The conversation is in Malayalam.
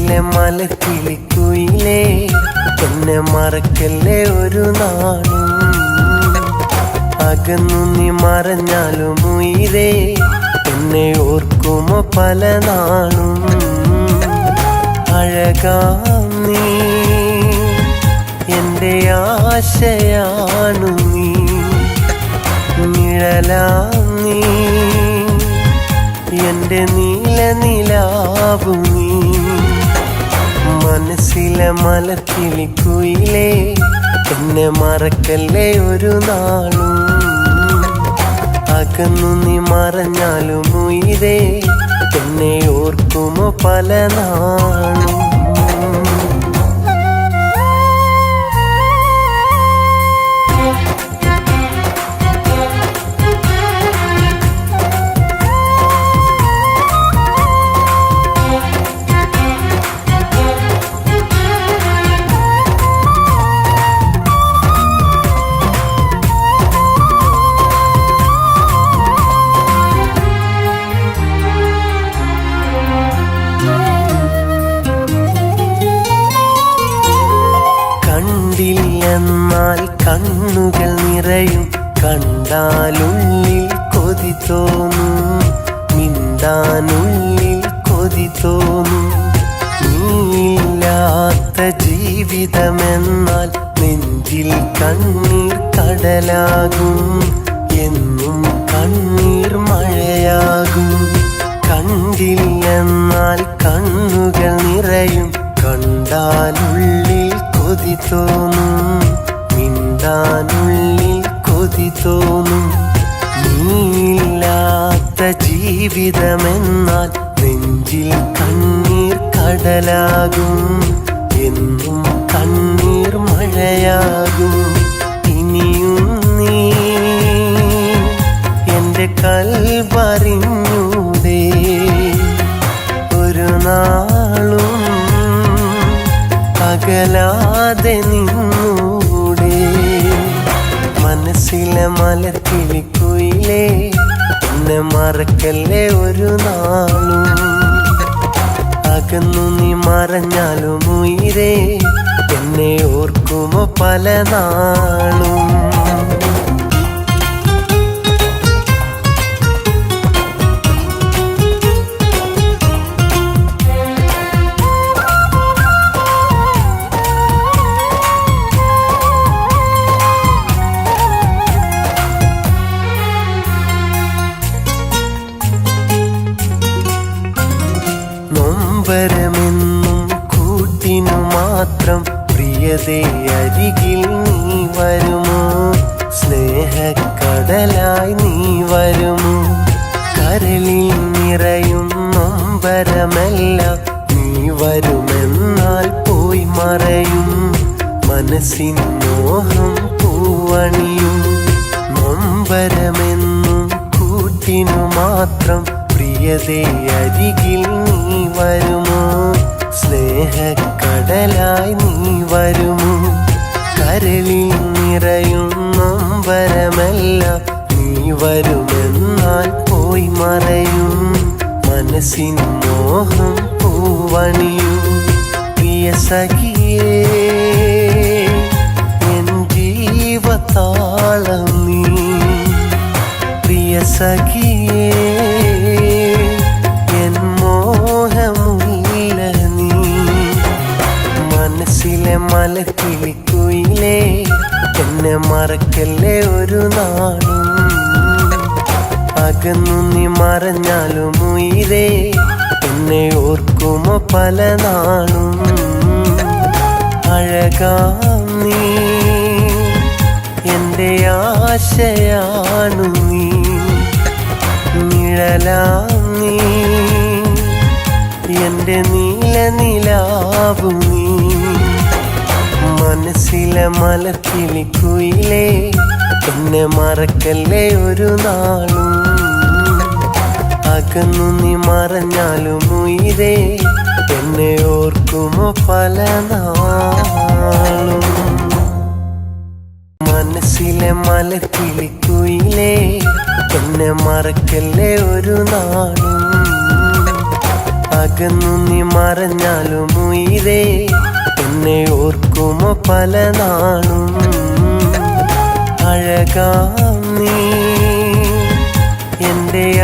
മനസ്സിലെ മലക്കിളിക്കുയിലേ, എന്നെ മറക്കല്ലേ ഒരു നാളും. അകന്നു നീ മറഞ്ഞാലും ഉയിരേ, എന്നെ ഓർക്കുമോ പല നാളും. അഴകാം നീ എൻ്റെ ആശയാണു നീ, നിഴലാം നീ എൻ്റെ നീല നിലാവു നീ. മനസ്സിലെ മലക്കിളിക്കുയിലേ, എന്നെ മറക്കല്ലേ ഒരു നാളും. അകന്നു നീ മറഞ്ഞാലും ഉയിരേ, എന്നെ ഓർക്കുമോ പല നാളും. എന്നാൽ കണ്ണുകൾ നിറയും, കണ്ടാലുള്ളിൽ കൊതി തോന്നും, മിണ്ടാനുള്ളിൽ കൊതി തോന്നും. നീയില്ലാത്ത ജീവിതമെന്നാൽ നെഞ്ചിൽ കണ്ണീർ കടലാകും, എന്നും കണ്ണീർ മഴയാകും. കണ്ടില്ലെന്നാൽ കണ്ണുകൾ നിറയും, കണ്ടാലുള്ളിൽ കൊതി തോന്നും, മിണ്ടാനുള്ളിൽ കൊതി തോന്നും. നീയില്ലാത്ത ജീവിതമെന്നാൽ നെഞ്ചിൽ കണ്ണീർ കടലാകും, എന്നും കണ്ണീർ മഴയാകും. ഇനിയും നീ എൻ്റെ കൽവറിഞ്ഞൂടെ, ഒരു നാളും അകലാതെ നിന്നൂടെ. മനസ്സിലെ മലക്കിളിക്കുയിലേ, എന്നെ മറക്കല്ലേ ഒരു നാളും. അകന്നു നീ മറഞ്ഞാലും ഉയിരേ, എന്നെ ഓർക്കുമോ പല നാളും. നൊമ്പരമെന്നും കൂട്ടിനു മാത്രം പ്രിയതേ അരികിൽ നീ വരുമോ, സ്നേഹക്കടലായി നീ വരുമോ. കരളിൽ നിറയും നൊമ്പരമെല്ലാം നീ വരുമെന്നാൽ പോയി മറയും, മനസ്സിൻ മോഹം പൂവണിയും. നൊമ്പരമെന്നും കൂട്ടിനു മാത്രം പ്രിയതേ അരികിൽ നീ വരുമോ, സ്നേഹക്കടലായി നീ വരുമോ. കരളിൽ നിറയും നൊമ്പരമെല്ലാം നീ വരുമെന്നാൽ പോയി മറയും, മനസ്സിൻ മോഹം പൂവണിയും. പ്രിയ സഖിയേ, എൻ ജീവതാളം നീ. പ്രിയ സഖിയേ, എൻ മോഹമുല്ല നീ. മനസ്സിലെ മലക്കിളിക്കുയിലേ, എന്നെ മറക്കല്ലേ ഒരു നാളും. അകന്നു നീ മറഞ്ഞാലും ഉയിരേ, എന്നെ ഓർക്കുമോ പല നാളും. അഴകാം നീ എൻ്റെ ആശയാണു നീ, നിഴലാം നീ എൻ്റെ നീല നിലാവു നീ. മനസ്സിലെ മലക്കിളിക്കുയിലേ, എന്നെ മറക്കല്ലേ ഒരു നാളും. അകന്നു നീ മറഞ്ഞാലും ഉയിരേ, എന്നെ ഓർക്കുമോ പല നാളും. മനസ്സിലെ മലക്കിളിക്കുയിലേ, എന്നെ മറക്കല്ലേ ഒരു നാളും. അകന്നു നീ മറഞ്ഞാലും ഉയിരേ എന്നെ ഓർക്കുമോ പല നാളും അഴകാം നീ എൻ്റെ